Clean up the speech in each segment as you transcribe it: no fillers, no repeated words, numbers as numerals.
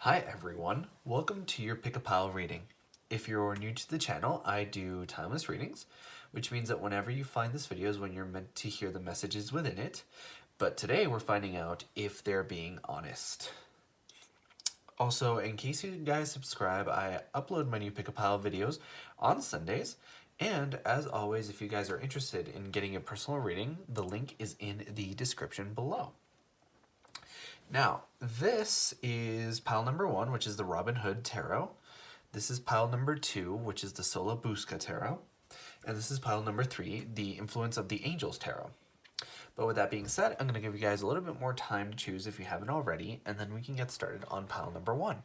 Hi everyone, welcome to your Pick a Pile reading. If you're new to the channel, I do timeless readings, which means that whenever you find this video is when you're meant to hear the messages within it. But today we're finding out if they're being honest. Also, in case you guys subscribe, I upload my new Pick a Pile videos on Sundays. And as always, if you guys are interested in getting a personal reading, the link is in the description below. Now, this is pile number 1, which is the Robin Hood Tarot. This is pile number 2, which is the Solabusca Tarot. And this is pile number 3, the Influence of the Angels Tarot. But with that being said, I'm going to give you guys a little bit more time to choose if you haven't already, and then we can get started on pile number 1.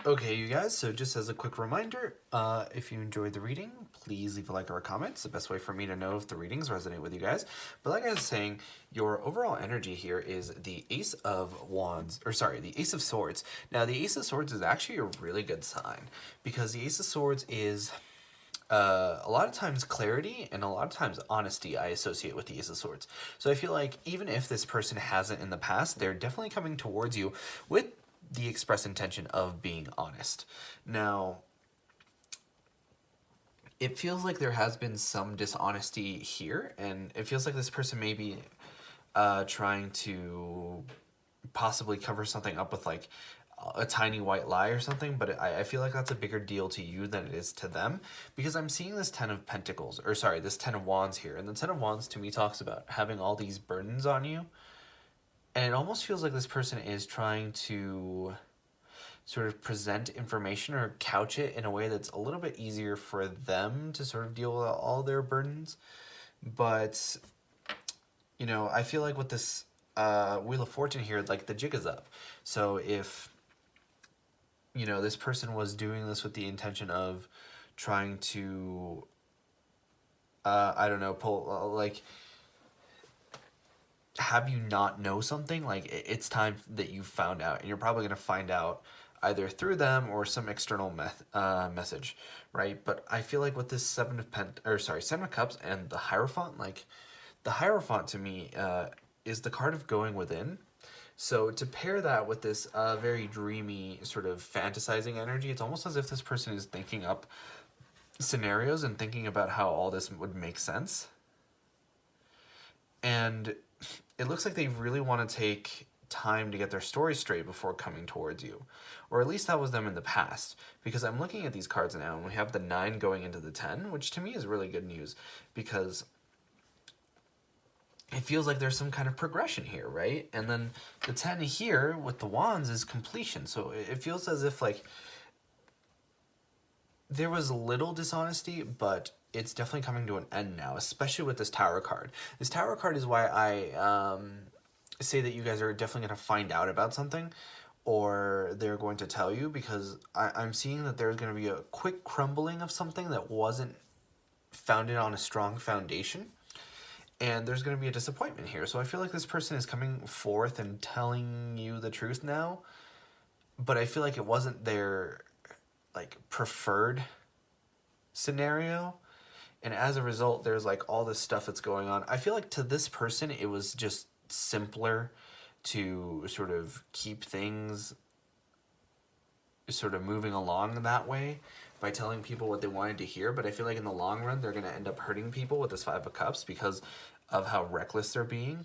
Okay, you guys, so just as a quick reminder, if you enjoyed the reading, please leave a like or a comment. It's the best way for me to know if the readings resonate with you guys. But like I was saying, your overall energy here is the Ace of Wands, or sorry, the Ace of Swords. Now, the Ace of Swords is actually a really good sign because the Ace of Swords is a lot of times clarity and a lot of times honesty I associate with the Ace of Swords. So I feel like even if this person hasn't in the past, they're definitely coming towards you with the express intention of being honest. Now, it feels like there has been some dishonesty here, and it feels like this person may be trying to possibly cover something up with like a tiny white lie or something, but I feel like that's a bigger deal to you than it is to them, because I'm seeing this 10 of Pentacles, or sorry, this 10 of Wands here, and the 10 of Wands to me talks about having all these burdens on you. And it almost feels like this person is trying to sort of present information or couch it in a way that's a little bit easier for them to sort of deal with all their burdens. But, you know, I feel like with this Wheel of Fortune here, like the jig is up. So if, you know, this person was doing this with the intention of trying to, I don't know, pull, like, have you not know something, like it's time that you found out, and you're probably going to find out either through them or some external message, right? But I feel like with this Seven of Cups and the Hierophant, like the Hierophant to me is the card of going within. So to pair that with this very dreamy sort of fantasizing energy, it's almost as if this person is thinking up scenarios and thinking about how all this would make sense. And it looks like they really want to take time to get their story straight before coming towards you. Or at least that was them in the past. Because I'm looking at these cards now, and we have the 9 going into the 10, which to me is really good news. Because it feels like there's some kind of progression here, right? And then the 10 here with the Wands is completion. So it feels as if, like, there was little dishonesty, but it's definitely coming to an end now, especially with this Tower card. This Tower card is why I say that you guys are definitely going to find out about something, or they're going to tell you, because I'm seeing that there's going to be a quick crumbling of something that wasn't founded on a strong foundation, and there's going to be a disappointment here. So I feel like this person is coming forth and telling you the truth now, but I feel like it wasn't their like preferred scenario, and as a result there's like all this stuff that's going on. I feel like to this person it was just simpler to sort of keep things sort of moving along that way by telling people what they wanted to hear, but I feel like in the long run they're going to end up hurting people with this Five of Cups because of how reckless they're being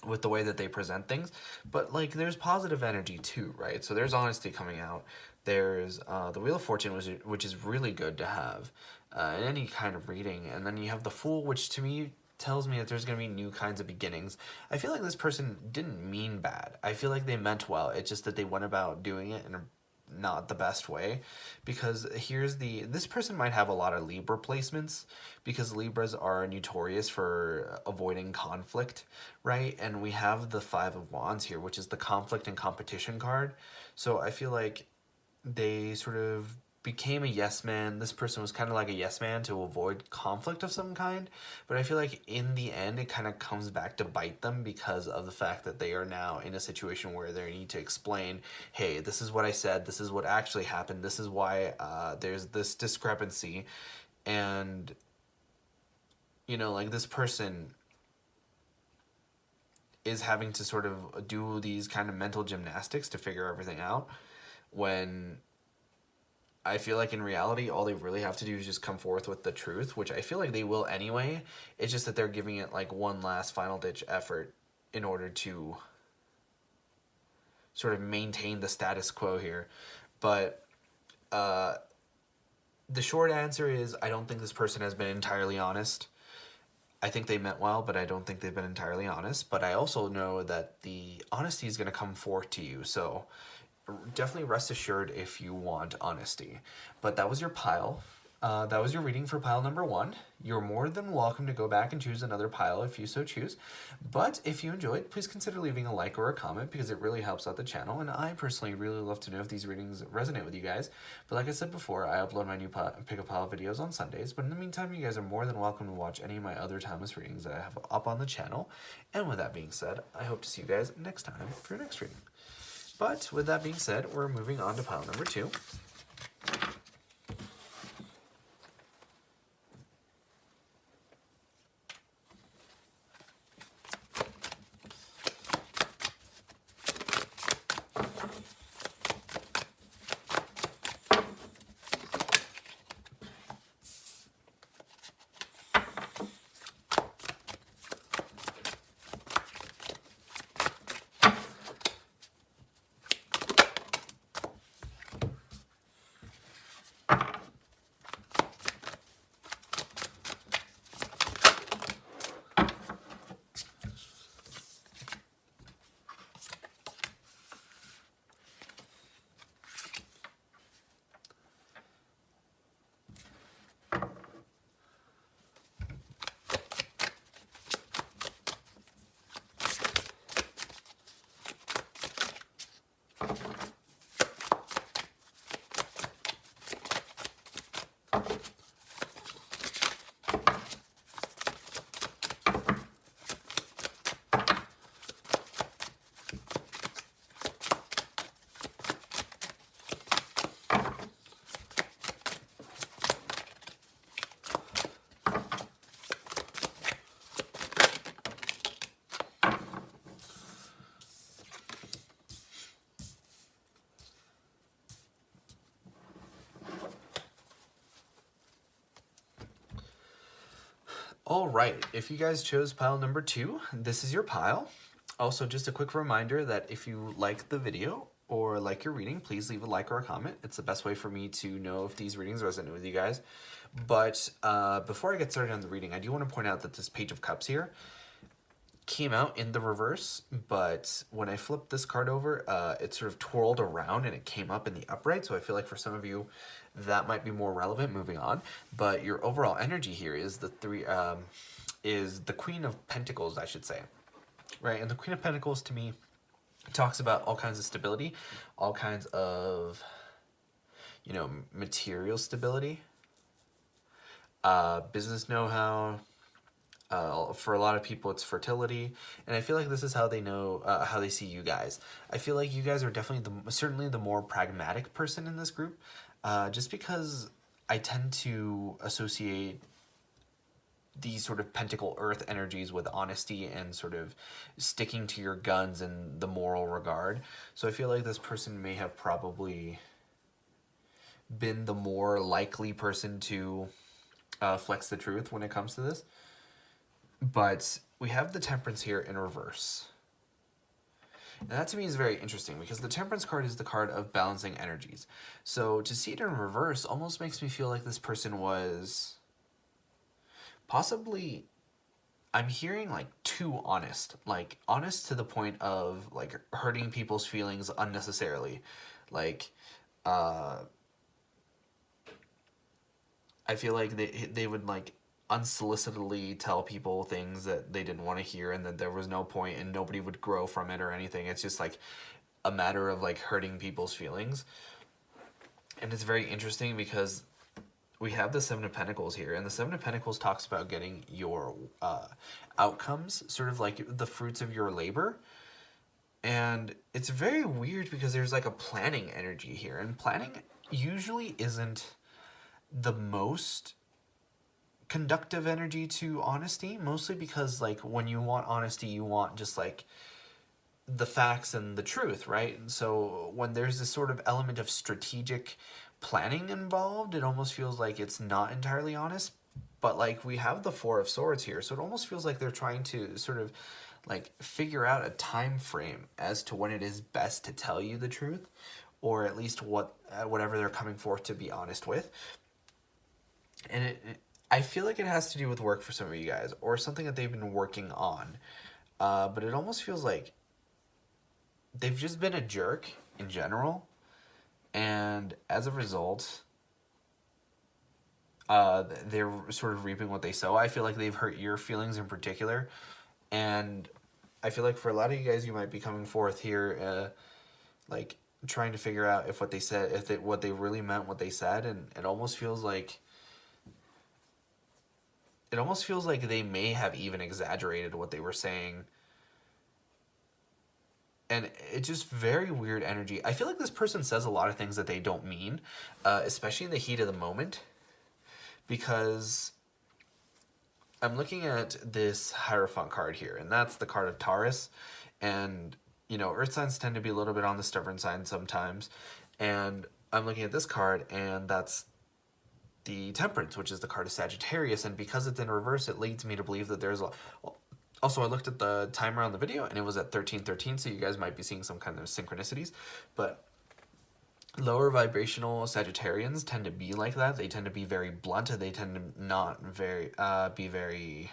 with the way that they present things. But like there's positive energy too, right? So there's honesty coming out. There's the Wheel of Fortune, which is really good to have in any kind of reading. And then you have the Fool, which to me tells me that there's going to be new kinds of beginnings. I feel like this person didn't mean bad. I feel like they meant well. It's just that they went about doing it in a not the best way, because this person might have a lot of Libra placements, because Libras are notorious for avoiding conflict, right? And we have the Five of Wands here, which is the conflict and competition card. So I feel like they sort of became a yes man. This person was kind of like a yes man to avoid conflict of some kind, but I feel like in the end it kind of comes back to bite them because of the fact that they are now in a situation where they need to explain, hey, this is what I said, this is what actually happened, this is why there's this discrepancy. And you know, like this person is having to sort of do these kind of mental gymnastics to figure everything out, when I feel like in reality, all they really have to do is just come forth with the truth, which I feel like they will anyway. It's just that they're giving it like one last final ditch effort in order to sort of maintain the status quo here. But the short answer is I don't think this person has been entirely honest. I think they meant well, but I don't think they've been entirely honest. But I also know that the honesty is going to come forth to you. So definitely rest assured if you want honesty. But that was your pile. That was your reading for pile number 1. You're more than welcome to go back and choose another pile if you so choose. But if you enjoyed, please consider leaving a like or a comment, because it really helps out the channel. And I personally really love to know if these readings resonate with you guys. But like I said before, I upload my new pick a pile videos on Sundays. But in the meantime, you guys are more than welcome to watch any of my other timeless readings that I have up on the channel. And with that being said, I hope to see you guys next time for your next reading. But with that being said, we're moving on to pile number 2. All right, if you guys chose pile number 2, this is your pile. Also, just a quick reminder that if you like the video or like your reading, please leave a like or a comment. It's the best way for me to know if these readings resonate with you guys. But before I get started on the reading, I do want to point out that this Page of Cups here came out in the reverse, but when I flipped this card over, it sort of twirled around and it came up in the upright. So I feel like for some of you, that might be more relevant moving on. But your overall energy here is is the Queen of Pentacles, I should say, right? And the Queen of Pentacles to me talks about all kinds of stability, all kinds of, you know, material stability, business know-how. For a lot of people, it's fertility, and I feel like this is how they know how they see you guys. I feel like you guys are definitely certainly the more pragmatic person in this group, just because I tend to associate these sort of pentacle earth energies with honesty and sort of sticking to your guns in the moral regard. So I feel like this person may have probably been the more likely person to flex the truth when it comes to this. But we have the Temperance here in reverse. And that to me is very interesting because the Temperance card is the card of balancing energies. So to see it in reverse almost makes me feel like this person was possibly, I'm hearing like too honest. Like honest to the point of like hurting people's feelings unnecessarily. Like, I feel like they would like unsolicitedly tell people things that they didn't want to hear and that there was no point and nobody would grow from it or anything. It's just like a matter of like hurting people's feelings. And it's very interesting because we have the Seven of Pentacles here, and the Seven of Pentacles talks about getting your outcomes, sort of like the fruits of your labor. And it's very weird because there's like a planning energy here, and planning usually isn't the most conductive energy to honesty, mostly because like when you want honesty, you want just like the facts and the truth, right? And so when there's this sort of element of strategic planning involved, it almost feels like it's not entirely honest. But like we have the Four of Swords here, so it almost feels like they're trying to sort of like figure out a time frame as to when it is best to tell you the truth, or at least whatever they're coming forth to be honest with. And I feel like it has to do with work for some of you guys, or something that they've been working on. But it almost feels like they've just been a jerk in general, and as a result, they're sort of reaping what they sow. I feel like they've hurt your feelings in particular, and I feel like for a lot of you guys, you might be coming forth here, like trying to figure out if what they said, what they really meant, what they said, and it almost feels like they may have even exaggerated what they were saying. And it's just very weird energy. I feel like this person says a lot of things that they don't mean, especially in the heat of the moment. Because I'm looking at this Hierophant card here, and that's the card of Taurus. And, you know, Earth signs tend to be a little bit on the stubborn side sometimes. And I'm looking at this card, and that's the Temperance, which is the card of Sagittarius. And because it's in reverse, it leads me to believe that there's a... Also, I looked at the timer on the video, and it was at 13:13, so you guys might be seeing some kind of synchronicities. But lower vibrational Sagittarians tend to be like that. They tend to be very blunt. They tend to not be very...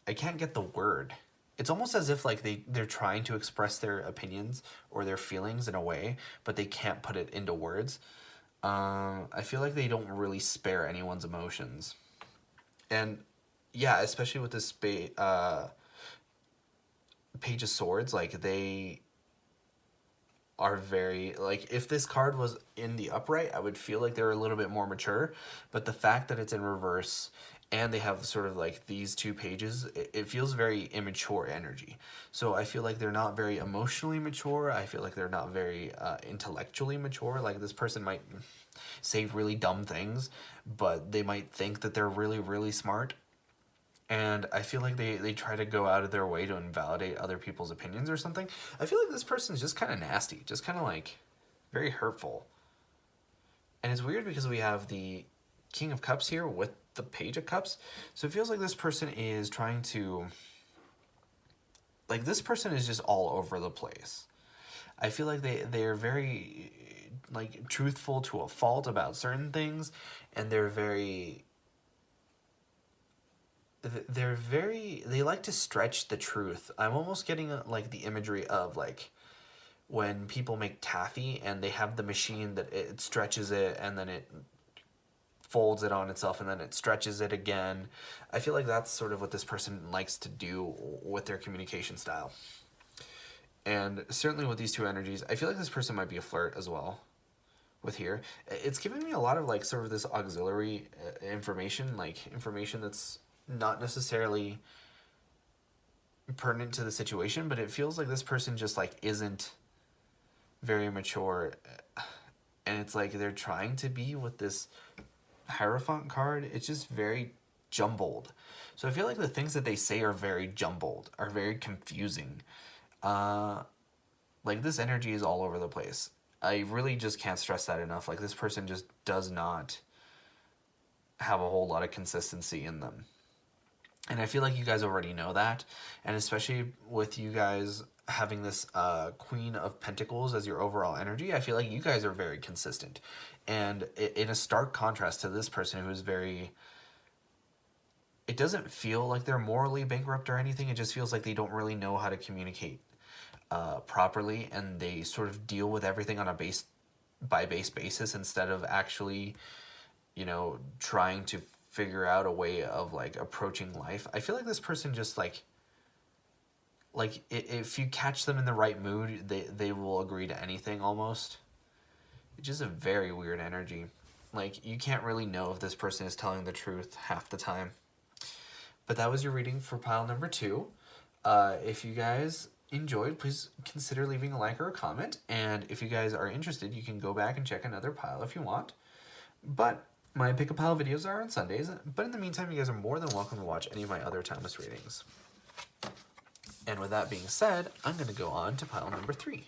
I can't get the word. It's almost as if like they're trying to express their opinions or their feelings in a way, but they can't put it into words. I feel like they don't really spare anyone's emotions. And yeah, especially with this Page of Swords, like they are very, like if this card was in the upright, I would feel like they're a little bit more mature. But the fact that it's in reverse and they have sort of like these two pages, it feels very immature energy. So I feel like they're not very emotionally mature. I feel like they're not very intellectually mature. Like this person might say really dumb things, but they might think that they're really, really smart. And I feel like they try to go out of their way to invalidate other people's opinions or something. I feel like this person's just kind of nasty, just kind of like very hurtful. And it's weird because we have the King of Cups here with the Page of Cups. So it feels like this person is trying to... Like this person is just all over the place. I feel like they're very like truthful to a fault about certain things, and they like to stretch the truth. I'm almost getting like the imagery of like when people make taffy and they have the machine that it stretches it and then it folds it on itself and then it stretches it again. I feel like that's sort of what this person likes to do with their communication style. And certainly with these two energies, I feel like this person might be a flirt as well with here. It's giving me a lot of like sort of this auxiliary information, like information that's not necessarily pertinent to the situation, but it feels like this person just like isn't very mature, and it's like they're trying to be with this Hierophant card. It's just very jumbled. So I feel like the things that they say are very jumbled, are very confusing. Like this energy is all over the place. I really just can't stress that enough. Like this person just does not have a whole lot of consistency in them. And I feel like you guys already know that. And especially with you guys having this Queen of Pentacles as your overall energy, I feel like you guys are very consistent. And in a stark contrast to this person who is very... It doesn't feel like they're morally bankrupt or anything. It just feels like they don't really know how to communicate properly. And they sort of deal with everything on a base basis instead of actually, you know, trying to figure out a way of like approaching life. I feel like this person just like if you catch them in the right mood, they will agree to anything almost. It's just a very weird energy. Like you can't really know if this person is telling the truth half the time. But that was your reading for pile number 2. If you guys enjoyed, please consider leaving a like or a comment. And if you guys are interested, you can go back and check another pile if you want. But my pick a pile videos are on Sundays, but in the meantime, you guys are more than welcome to watch any of my other timeless readings. And with that being said, I'm going to go on to pile number 3.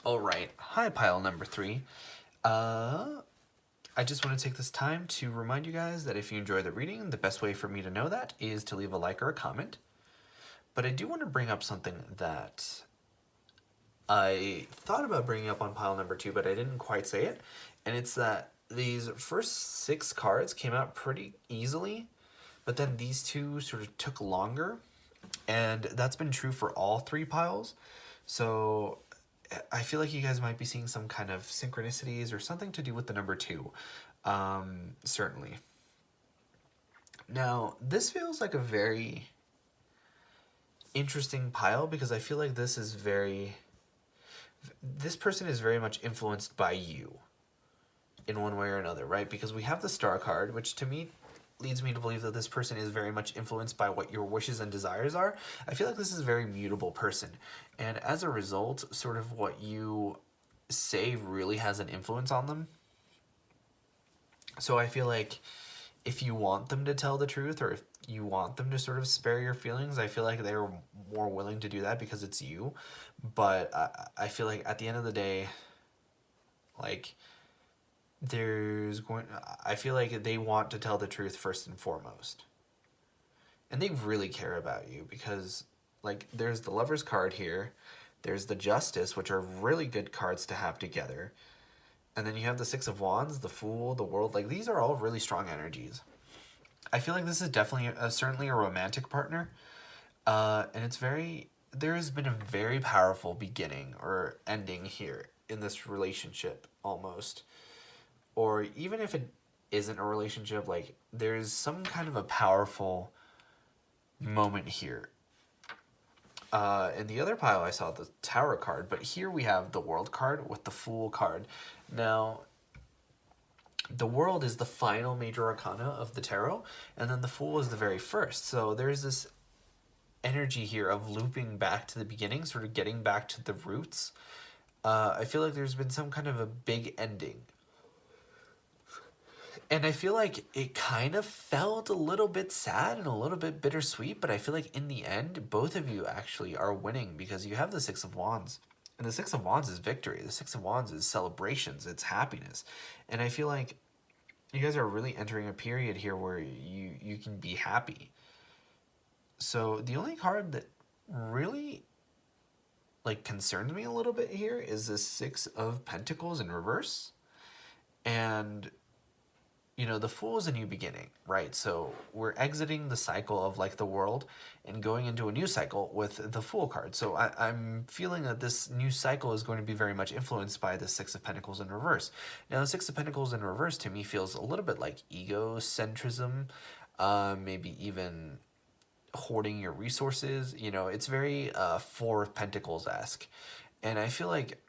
Alright, hi pile number 3. I just want to take this time to remind you guys that if you enjoy the reading, the best way for me to know that is to leave a like or a comment. But I do want to bring up something that I thought about bringing up on pile number 2, but I didn't quite say it. And it's that these first 6 cards came out pretty easily, but then these 2 sort of took longer. And that's been true for all 3 piles. So I feel like you guys might be seeing some kind of synchronicities or something to do with the number 2, certainly. Now, this feels like a very interesting pile because I feel like this person is very much influenced by you in one way or another, right? Because we have the Star card, which to me leads me to believe that this person is very much influenced by what your wishes and desires are. I feel like this is a very mutable person. And as a result, sort of what you say really has an influence on them. So I feel like if you want them to tell the truth or if you want them to sort of spare your feelings, I feel like they're more willing to do that because it's you. But I feel like at the end of the day, like... I feel like they want to tell the truth first and foremost. And they really care about you because Like, there's the Lover's card here. There's the Justice, which are really good cards to have together. And then you have the Six of Wands, the Fool, the World. Like, these are all really strong energies. I feel like this is definitely, certainly a romantic partner. And it's very, there has been a very powerful beginning or ending here in this relationship, almost. Or even if it isn't a relationship, like, there's some kind of a powerful moment here. In the other pile, I saw the Tower card, but here we have the World card with the Fool card. Now, the World is the final major arcana of the tarot, and then the Fool is the very first. So there's this energy here of looping back to the beginning, sort of getting back to the roots. I feel like there's been some kind of a big ending. And I feel like it kind of felt a little bit sad and a little bit bittersweet, but I feel like in the end, both of you actually are winning because you have the Six of Wands. And the Six of Wands is victory. The Six of Wands is celebrations. It's happiness. And I feel like you guys are really entering a period here where you can be happy. So the only card that really, like, concerns me a little bit here is the Six of Pentacles in reverse. And you know, the Fool is a new beginning, right? So we're exiting the cycle of, like, the World and going into a new cycle with the Fool card. So I'm feeling that this new cycle is going to be very much influenced by the Six of Pentacles in reverse. Now, the Six of Pentacles in reverse to me feels a little bit like egocentrism, maybe even hoarding your resources. You know, it's very Four of Pentacles-esque. And I feel like,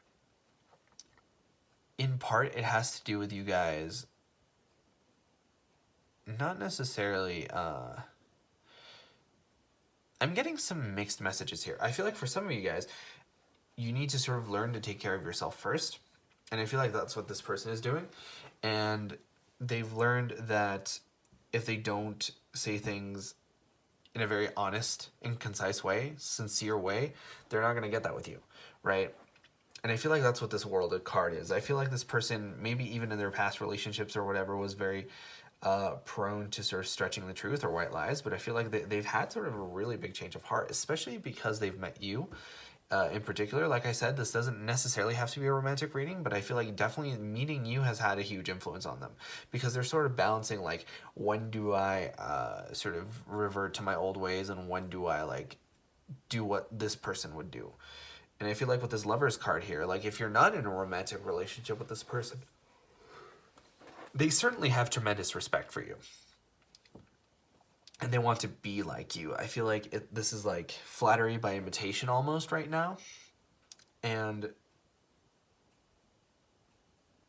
in part, it has to do with you guys not necessarily, I'm getting some mixed messages here. I feel like for some of you guys, you need to sort of learn to take care of yourself first. And I feel like that's what this person is doing. And they've learned that if they don't say things in a very honest and concise way, sincere way, they're not going to get that with you, right? And I feel like that's what this World card is. I feel like this person, maybe even in their past relationships or whatever, was very prone to sort of stretching the truth or white lies, but I feel like they've had sort of a really big change of heart, especially because they've met you in particular. Like I said, this doesn't necessarily have to be a romantic reading, but I feel like definitely meeting you has had a huge influence on them because they're sort of balancing, like, when do I sort of revert to my old ways and when do I, like, do what this person would do. And I feel like with this Lover's card here, like, if you're not in a romantic relationship with this person, they certainly have tremendous respect for you. And they want to be like you. I feel like this is like flattery by imitation almost right now. And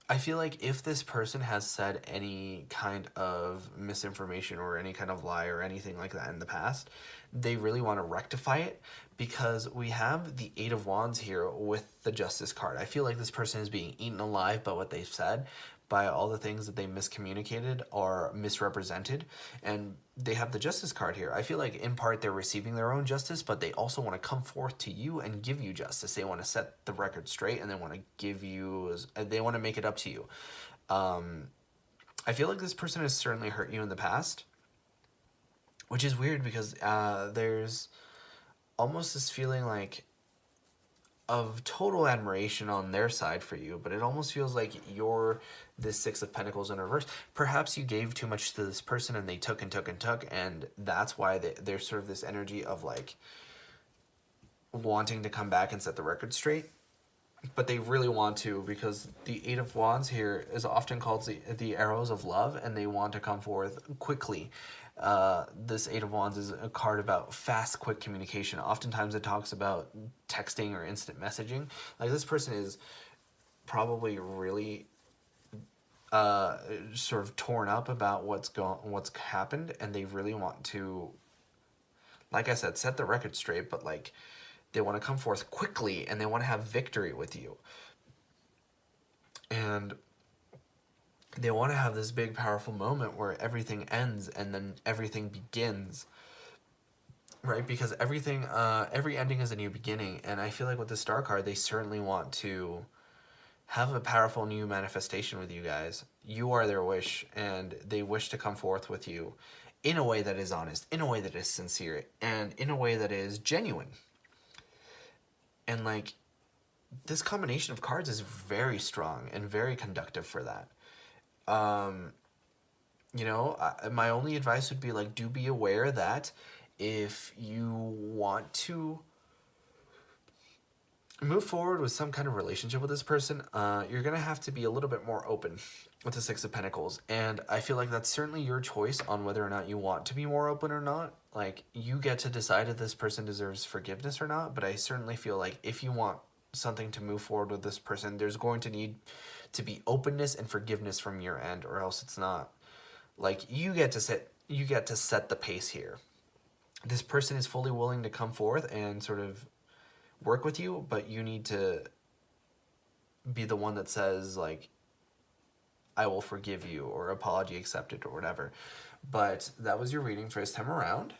I feel like if this person has said any kind of misinformation or any kind of lie or anything like that in the past, they really want to rectify it because we have the Eight of Wands here with the Justice card. I feel like this person is being eaten alive by what they've said, by all the things that they miscommunicated or misrepresented, and they have the Justice card here. I feel like in part they're receiving their own justice, but they also want to come forth to you and give you justice. They want to set the record straight and they want to give you, they want to make it up to you. I feel like this person has certainly hurt you in the past, which is weird because there's almost this feeling like of total admiration on their side for you, but it almost feels like you're this Six of Pentacles in reverse. Perhaps you gave too much to this person and they took and took and took, and that's why there's sort of this energy of, like, wanting to come back and set the record straight. But they really want to because the Eight of Wands here is often called the arrows of love, and they want to come forth quickly. This Eight of Wands is a card about fast, quick communication. Oftentimes it talks about texting or instant messaging. Like, this person is probably really sort of torn up about what's happened, and they really want to, like I said, set the record straight, but, like, they want to come forth quickly and they want to have victory with you. And they want to have this big, powerful moment where everything ends and then everything begins, right? Because everything, every ending is a new beginning. And I feel like with the Star card, they certainly want to have a powerful new manifestation with you guys. You are their wish, and they wish to come forth with you in a way that is honest, in a way that is sincere, and in a way that is genuine. And like, this combination of cards is very strong and very conductive for that. You know, my only advice would be like, do be aware that if you want to move forward with some kind of relationship with this person, you're gonna have to be a little bit more open with the Six of Pentacles. And I feel like that's certainly your choice on whether or not you want to be more open or not. Like, you get to decide if this person deserves forgiveness or not, but I certainly feel like if you want something to move forward with this person, there's going to need to be openness and forgiveness from your end, or else it's not. Like, you get to set the pace here. This person is fully willing to come forth and sort of work with you, but you need to be the one that says, like, I will forgive you, or apology accepted, or whatever. But that was your reading for this time around.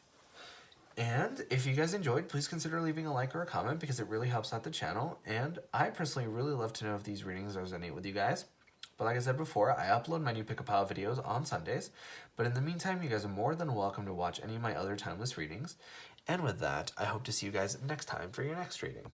And if you guys enjoyed, please consider leaving a like or a comment, because it really helps out the channel. And I personally really love to know if these readings resonate with you guys. But like I said before, I upload my new Pick a Pile videos on Sundays. But in the meantime, you guys are more than welcome to watch any of my other timeless readings. And with that, I hope to see you guys next time for your next reading.